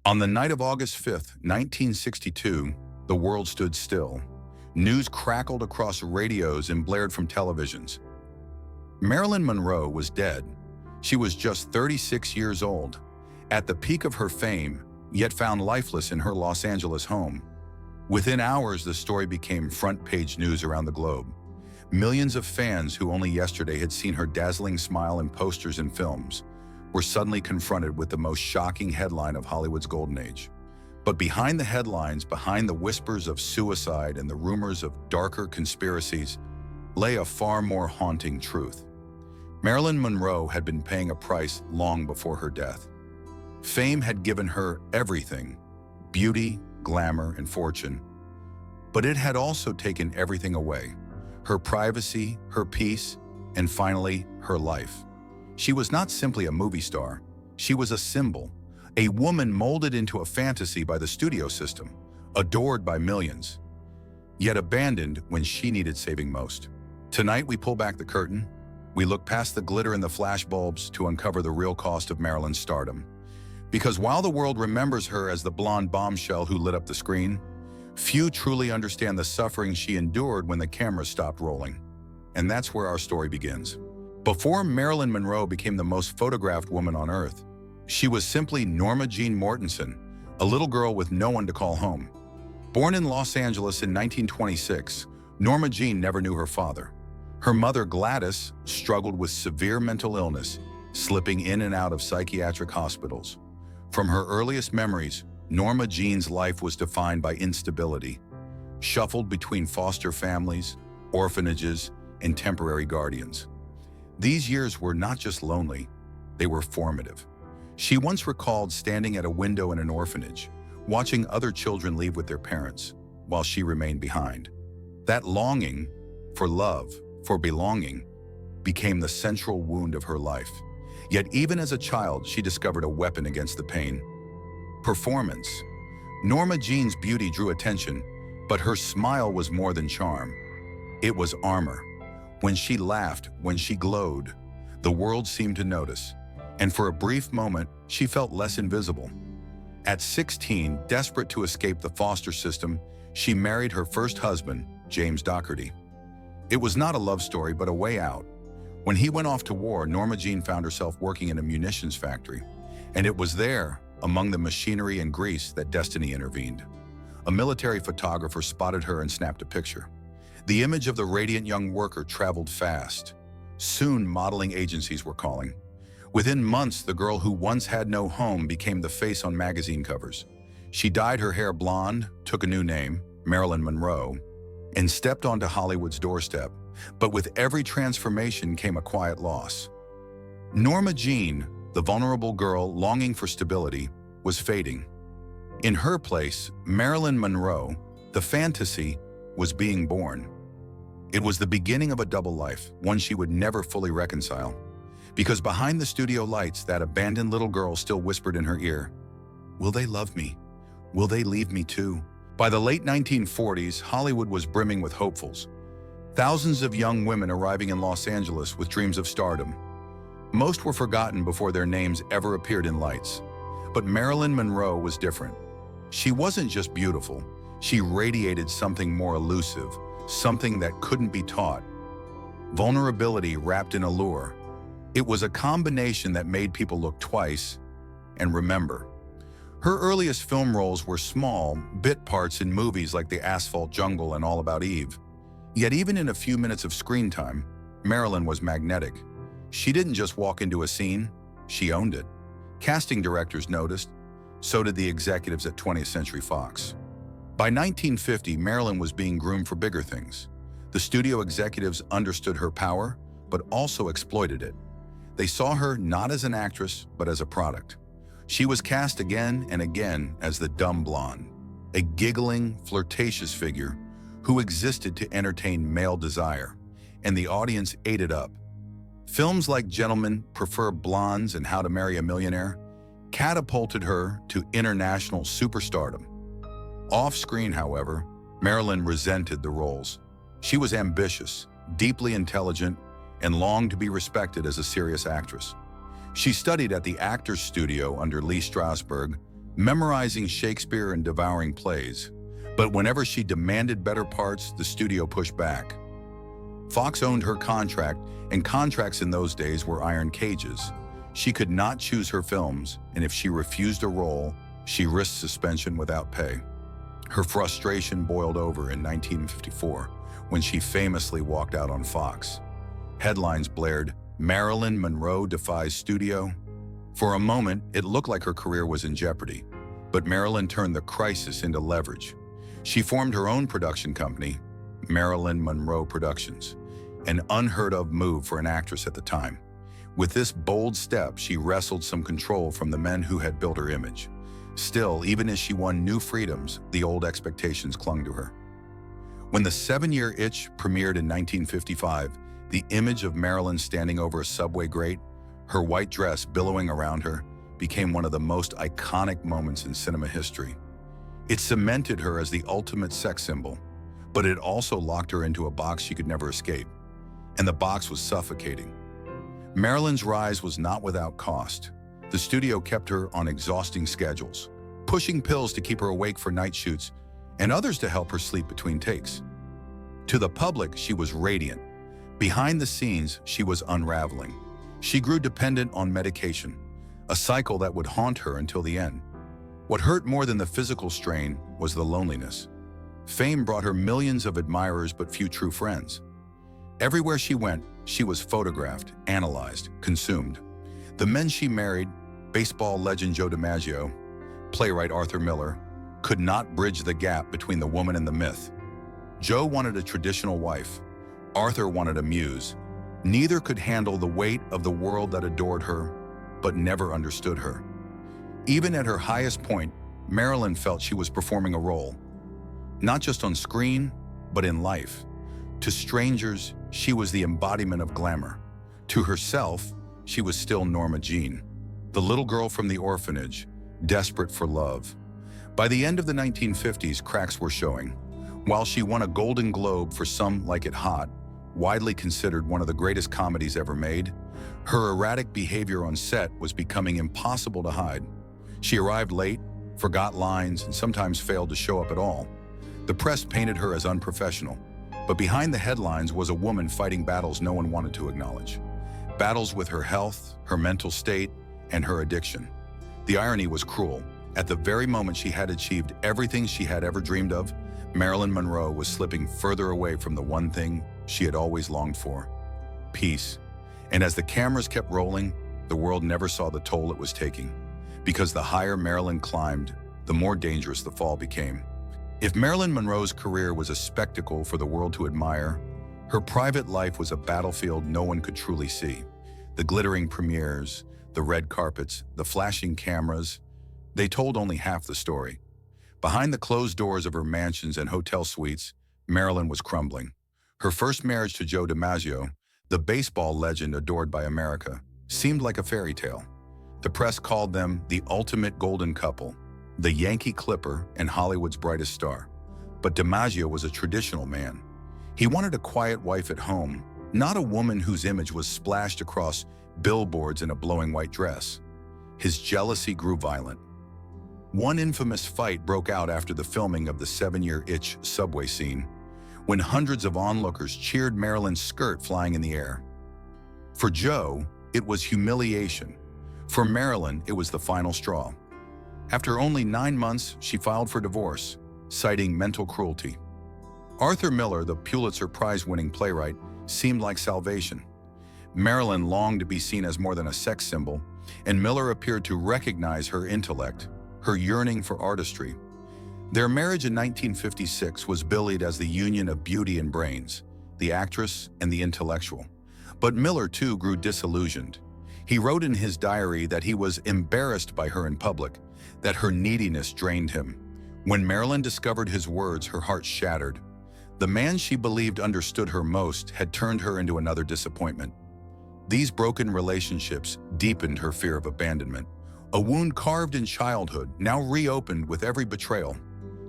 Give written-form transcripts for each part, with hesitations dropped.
On the night of August 5th, 1962, the world stood still. News crackled across radios and blared from televisions. Marilyn Monroe was dead. She was just 36 years old, at the peak of her fame, yet found lifeless in her Los Angeles home. Within hours, the story became front-page news around the globe. Millions of fans who only yesterday had seen her dazzling smile in posters and films were suddenly confronted with the most shocking headline of Hollywood's golden age. But behind the headlines, behind the whispers of suicide and the rumors of darker conspiracies, lay a far more haunting truth. Marilyn Monroe had been paying a price long before her death. Fame had given her everything: beauty, glamour, and fortune. But it had also taken everything away: her privacy, her peace, and finally, her life. She was not simply a movie star. She was a symbol, a woman molded into a fantasy by the studio system, adored by millions, yet abandoned when she needed saving most. Tonight, we pull back the curtain. We look past the glitter and the flashbulbs to uncover the real cost of Marilyn's stardom. Because while the world remembers her as the blonde bombshell who lit up the screen, few truly understand the suffering she endured when the camera stopped rolling. And that's where our story begins. Before Marilyn Monroe became the most photographed woman on Earth, she was simply Norma Jeane Mortensen, a little girl with no one to call home. Born in Los Angeles in 1926, Norma Jeane never knew her father. Her mother, Gladys, struggled with severe mental illness, slipping in and out of psychiatric hospitals. From her earliest memories, Norma Jeane's life was defined by instability, shuffled between foster families, orphanages, and temporary guardians. These years were not just lonely, they were formative. She once recalled standing at a window in an orphanage, watching other children leave with their parents, while she remained behind. That longing for love, for belonging, became the central wound of her life. Yet even as a child, she discovered a weapon against the pain: performance. Norma Jeane's beauty drew attention, but her smile was more than charm. It was armor. When she laughed, when she glowed, the world seemed to notice. And for a brief moment, she felt less invisible. At 16, desperate to escape the foster system, she married her first husband, James Doherty. It was not a love story, but a way out. When he went off to war, Norma Jeane found herself working in a munitions factory. And it was there, among the machinery and grease, that destiny intervened. A military photographer spotted her and snapped a picture. The image of the radiant young worker traveled fast. Soon, modeling agencies were calling. Within months, the girl who once had no home became the face on magazine covers. She dyed her hair blonde, took a new name, Marilyn Monroe, and stepped onto Hollywood's doorstep. But with every transformation came a quiet loss. Norma Jeane, the vulnerable girl longing for stability, was fading. In her place, Marilyn Monroe, the fantasy, was being born. It was the beginning of a double life, one she would never fully reconcile. Because behind the studio lights, that abandoned little girl still whispered in her ear, "Will they love me? Will they leave me too?" By the late 1940s, Hollywood was brimming with hopefuls. Thousands of young women arriving in Los Angeles with dreams of stardom. Most were forgotten before their names ever appeared in lights. But Marilyn Monroe was different. She wasn't just beautiful. She radiated something more elusive, something that couldn't be taught. Vulnerability wrapped in allure. It was a combination that made people look twice and remember. Her earliest film roles were small, bit parts in movies like The Asphalt Jungle and All About Eve. Yet even in a few minutes of screen time, Marilyn was magnetic. She didn't just walk into a scene, she owned it. Casting directors noticed, so did the executives at 20th Century Fox. By 1950, Marilyn was being groomed for bigger things. The studio executives understood her power, but also exploited it. They saw her not as an actress, but as a product. She was cast again and again as the dumb blonde, a giggling, flirtatious figure who existed to entertain male desire, and the audience ate it up. Films like Gentlemen Prefer Blondes and How to Marry a Millionaire catapulted her to international superstardom. Off-screen, however, Marilyn resented the roles. She was ambitious, deeply intelligent, and longed to be respected as a serious actress. She studied at the Actors Studio under Lee Strasberg, memorizing Shakespeare and devouring plays. But whenever she demanded better parts, the studio pushed back. Fox owned her contract, and contracts in those days were iron cages. She could not choose her films, and if she refused a role, she risked suspension without pay. Her frustration boiled over in 1954, when she famously walked out on Fox. Headlines blared, "Marilyn Monroe defies studio." For a moment, it looked like her career was in jeopardy, but Marilyn turned the crisis into leverage. She formed her own production company, Marilyn Monroe Productions, an unheard-of move for an actress at the time. With this bold step, she wrestled some control from the men who had built her image. Still, even as she won new freedoms, the old expectations clung to her. When The 7-Year Itch premiered in 1955, the image of Marilyn standing over a subway grate, her white dress billowing around her, became one of the most iconic moments in cinema history. It cemented her as the ultimate sex symbol, but it also locked her into a box she could never escape. And the box was suffocating. Marilyn's rise was not without cost. The studio kept her on exhausting schedules, pushing pills to keep her awake for night shoots, and others to help her sleep between takes. To the public, she was radiant. Behind the scenes, she was unraveling. She grew dependent on medication, a cycle that would haunt her until the end. What hurt more than the physical strain was the loneliness. Fame brought her millions of admirers but few true friends. Everywhere she went, she was photographed, analyzed, consumed. The men she married, baseball legend Joe DiMaggio, playwright Arthur Miller, could not bridge the gap between the woman and the myth. Joe wanted a traditional wife. Arthur wanted a muse. Neither could handle the weight of the world that adored her, but never understood her. Even at her highest point, Marilyn felt she was performing a role, not just on screen, but in life. To strangers, she was the embodiment of glamour. To herself, she was still Norma Jeane, the little girl from the orphanage, desperate for love. By the end of the 1950s, cracks were showing. While she won a Golden Globe for Some Like It Hot, widely considered one of the greatest comedies ever made, her erratic behavior on set was becoming impossible to hide. She arrived late, forgot lines, and sometimes failed to show up at all. The press painted her as unprofessional, but behind the headlines was a woman fighting battles no one wanted to acknowledge. Battles with her health, her mental state, and her addiction. The irony was cruel. At the very moment she had achieved everything she had ever dreamed of, Marilyn Monroe was slipping further away from the one thing she had always longed for: peace. And as the cameras kept rolling, the world never saw the toll it was taking. Because the higher Marilyn climbed, the more dangerous the fall became. If Marilyn Monroe's career was a spectacle for the world to admire, her private life was a battlefield no one could truly see. The glittering premieres, the red carpets, the flashing cameras, they told only half the story. Behind the closed doors of her mansions and hotel suites, Marilyn was crumbling. Her first marriage to Joe DiMaggio, the baseball legend adored by America, seemed like a fairy tale. The press called them the ultimate golden couple, the Yankee Clipper and Hollywood's brightest star. But DiMaggio was a traditional man. He wanted a quiet wife at home, not a woman whose image was splashed across billboards in a blowing white dress. His jealousy grew violent. One infamous fight broke out after the filming of the 7-Year Itch subway scene, when hundreds of onlookers cheered Marilyn's skirt flying in the air. For Joe, it was humiliation. For Marilyn, it was the final straw. After only 9 months, she filed for divorce, citing mental cruelty. Arthur Miller, the Pulitzer Prize-winning playwright, seemed like salvation. Marilyn longed to be seen as more than a sex symbol, and Miller appeared to recognize her intellect, her yearning for artistry. Their marriage in 1956 was billed as the union of beauty and brains, the actress and the intellectual. But Miller, too, grew disillusioned. He wrote in his diary that he was embarrassed by her in public, that her neediness drained him. When Marilyn discovered his words, her heart shattered. The man she believed understood her most had turned her into another disappointment. These broken relationships deepened her fear of abandonment. A wound carved in childhood, now reopened with every betrayal.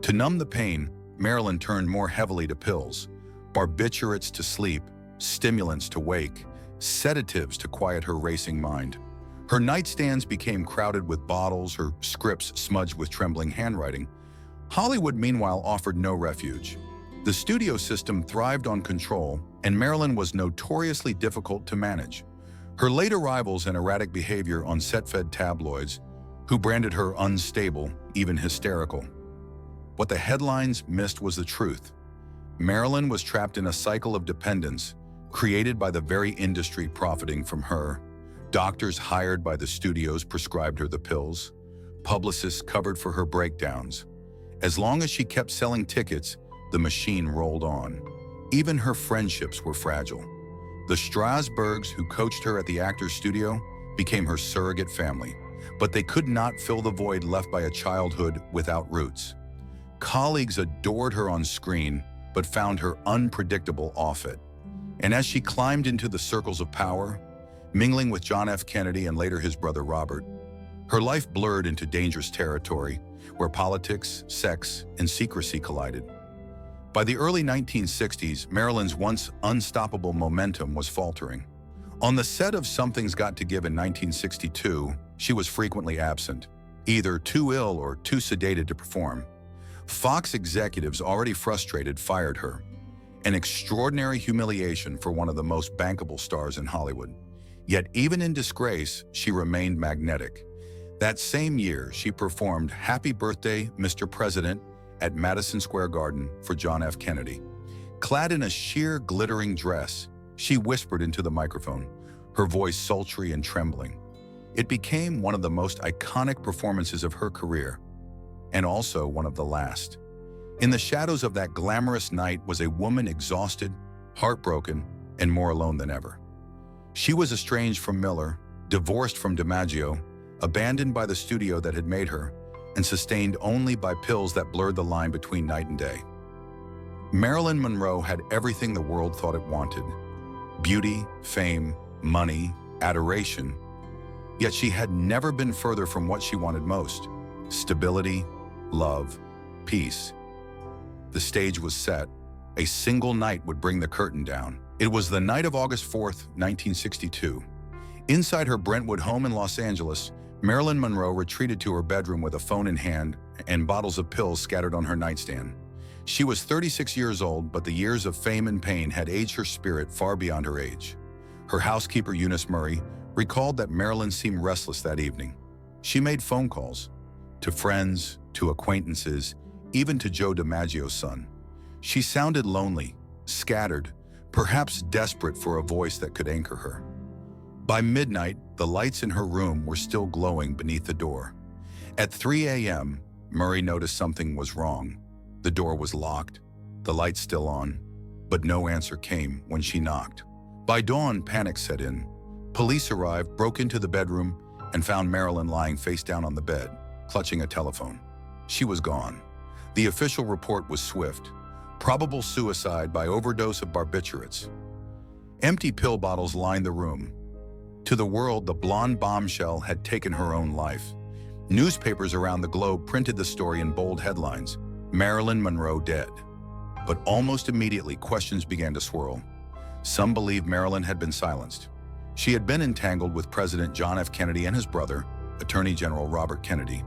To numb the pain, Marilyn turned more heavily to pills, barbiturates to sleep, stimulants to wake, sedatives to quiet her racing mind. Her nightstands became crowded with bottles, her scripts smudged with trembling handwriting. Hollywood, meanwhile, offered no refuge. The studio system thrived on control, and Marilyn was notoriously difficult to manage. Her late arrivals and erratic behavior on set fed tabloids, who branded her unstable, even hysterical. What the headlines missed was the truth. Marilyn was trapped in a cycle of dependence created by the very industry profiting from her. Doctors hired by the studios prescribed her the pills. Publicists covered for her breakdowns. As long as she kept selling tickets, the machine rolled on. Even her friendships were fragile. The Strasbergs, who coached her at the Actors Studio, became her surrogate family, but they could not fill the void left by a childhood without roots. Colleagues adored her on screen, but found her unpredictable off it. And as she climbed into the circles of power, mingling with John F. Kennedy and later his brother Robert, her life blurred into dangerous territory where politics, sex, and secrecy collided. By the early 1960s, Marilyn's once unstoppable momentum was faltering. On the set of Something's Got to Give in 1962, she was frequently absent, either too ill or too sedated to perform. Fox executives, already frustrated, fired her, an extraordinary humiliation for one of the most bankable stars in Hollywood. Yet even in disgrace, she remained magnetic. That same year, she performed Happy Birthday, Mr. President at Madison Square Garden for John F. Kennedy. Clad in a sheer, glittering dress, she whispered into the microphone, her voice sultry and trembling. It became one of the most iconic performances of her career, and also one of the last. In the shadows of that glamorous night was a woman exhausted, heartbroken, and more alone than ever. She was estranged from Miller, divorced from DiMaggio, abandoned by the studio that had made her, and sustained only by pills that blurred the line between night and day. Marilyn Monroe had everything the world thought it wanted: beauty, fame, money, adoration. Yet she had never been further from what she wanted most: stability, love, peace. The stage was set. A single night would bring the curtain down. It was the night of August 4th, 1962. Inside her Brentwood home in Los Angeles, Marilyn Monroe retreated to her bedroom with a phone in hand and bottles of pills scattered on her nightstand. She was 36 years old, but the years of fame and pain had aged her spirit far beyond her age. Her housekeeper, Eunice Murray, recalled that Marilyn seemed restless that evening. She made phone calls to friends, to acquaintances, even to Joe DiMaggio's son. She sounded lonely, scattered, perhaps desperate for a voice that could anchor her. By midnight, the lights in her room were still glowing beneath the door. At 3 a.m., Murray noticed something was wrong. The door was locked, the lights still on, but no answer came when she knocked. By dawn, panic set in. Police arrived, broke into the bedroom, and found Marilyn lying face down on the bed, clutching a telephone. She was gone. The official report was swift: probable suicide by overdose of barbiturates. Empty pill bottles lined the room. To the world, the blonde bombshell had taken her own life. Newspapers around the globe printed the story in bold headlines: Marilyn Monroe dead. But almost immediately, questions began to swirl. Some believed Marilyn had been silenced. She had been entangled with President John F. Kennedy and his brother, Attorney General Robert Kennedy.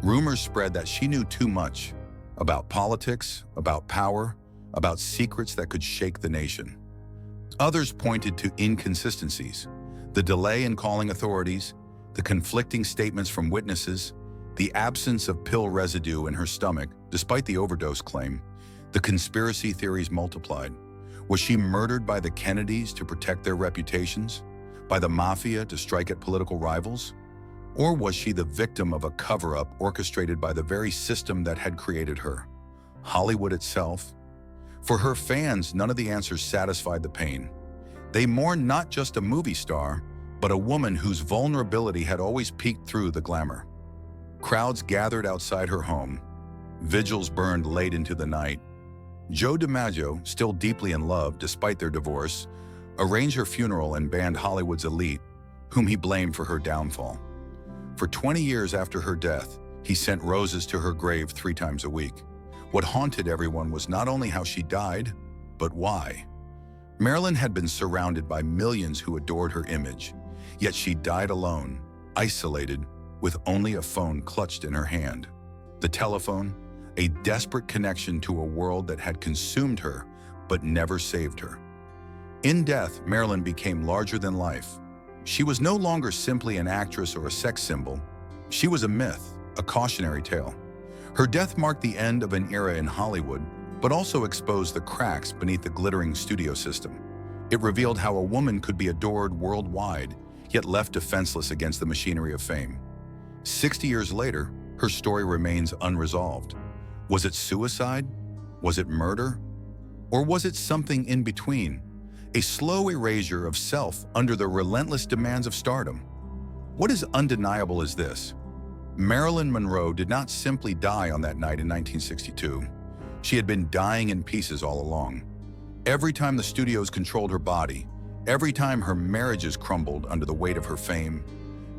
Rumors spread that she knew too much about politics, about power, about secrets that could shake the nation. Others pointed to inconsistencies: the delay in calling authorities, the conflicting statements from witnesses, the absence of pill residue in her stomach, despite the overdose claim. The conspiracy theories multiplied. Was she murdered by the Kennedys to protect their reputations? By the mafia to strike at political rivals? Or was she the victim of a cover-up orchestrated by the very system that had created her? Hollywood itself? For her fans, none of the answers satisfied the pain. They mourned not just a movie star, but a woman whose vulnerability had always peeked through the glamour. Crowds gathered outside her home. Vigils burned late into the night. Joe DiMaggio, still deeply in love despite their divorce, arranged her funeral and banned Hollywood's elite, whom he blamed for her downfall. For 20 years after her death, he sent roses to her grave 3 times a week. What haunted everyone was not only how she died, but why. Marilyn had been surrounded by millions who adored her image, yet she died alone, isolated, with only a phone clutched in her hand. The telephone, a desperate connection to a world that had consumed her but never saved her. In death, Marilyn became larger than life. She was no longer simply an actress or a sex symbol. She was a myth, a cautionary tale. Her death marked the end of an era in Hollywood, but also exposed the cracks beneath the glittering studio system. It revealed how a woman could be adored worldwide, yet left defenseless against the machinery of fame. 60 years later, her story remains unresolved. Was it suicide? Was it murder? Or was it something in between? A slow erasure of self under the relentless demands of stardom. What is undeniable is this: Marilyn Monroe did not simply die on that night in 1962. She had been dying in pieces all along. Every time the studios controlled her body, every time her marriages crumbled under the weight of her fame,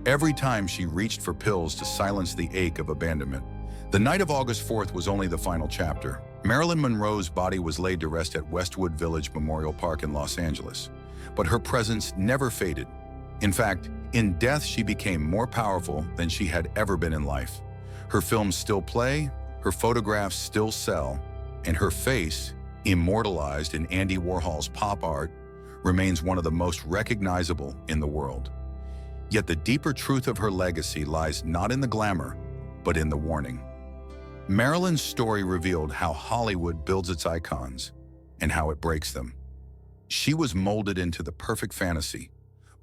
every time she reached for pills to silence the ache of abandonment. The night of August 4th was only the final chapter. Marilyn Monroe's body was laid to rest at Westwood Village Memorial Park in Los Angeles, but her presence never faded. In fact, in death she became more powerful than she had ever been in life. Her films still play, her photographs still sell, and her face, immortalized in Andy Warhol's pop art, remains one of the most recognizable in the world. Yet the deeper truth of her legacy lies not in the glamour, but in the warning. Marilyn's story revealed how Hollywood builds its icons and how it breaks them. She was molded into the perfect fantasy,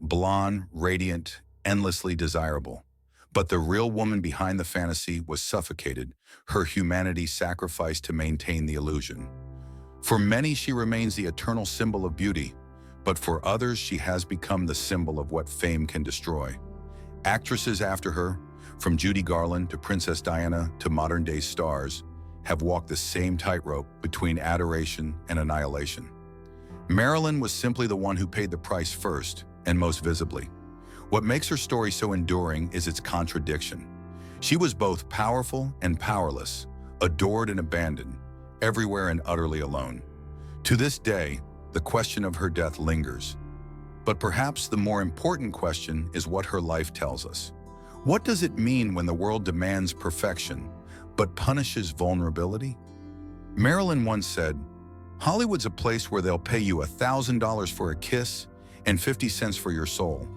blonde, radiant, endlessly desirable. But the real woman behind the fantasy was suffocated, her humanity sacrificed to maintain the illusion. For many, she remains the eternal symbol of beauty, but for others, she has become the symbol of what fame can destroy. Actresses after her, from Judy Garland to Princess Diana to modern-day stars, have walked the same tightrope between adoration and annihilation. Marilyn was simply the one who paid the price first and most visibly. What makes her story so enduring is its contradiction. She was both powerful and powerless, adored and abandoned, everywhere and utterly alone. To this day, the question of her death lingers. But perhaps the more important question is what her life tells us. What does it mean when the world demands perfection, but punishes vulnerability? Marilyn once said, "Hollywood's a place where they'll pay you $1,000 for a kiss and 50 cents for your soul."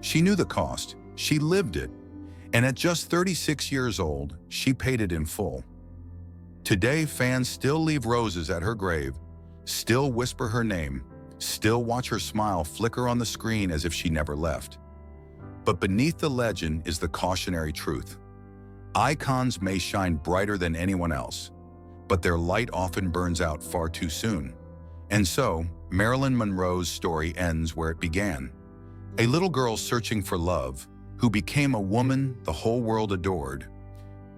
She knew the cost, she lived it, and at just 36 years old, she paid it in full. Today, fans still leave roses at her grave, still whisper her name, still watch her smile flicker on the screen as if she never left. But beneath the legend is the cautionary truth. Icons may shine brighter than anyone else, but their light often burns out far too soon. And so, Marilyn Monroe's story ends where it began. A little girl searching for love, who became a woman the whole world adored,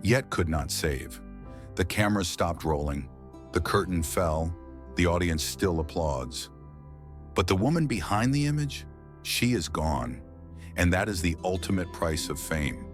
yet could not save. The cameras stopped rolling, the curtain fell, the audience still applauds. But the woman behind the image, she is gone. And that is the ultimate price of fame.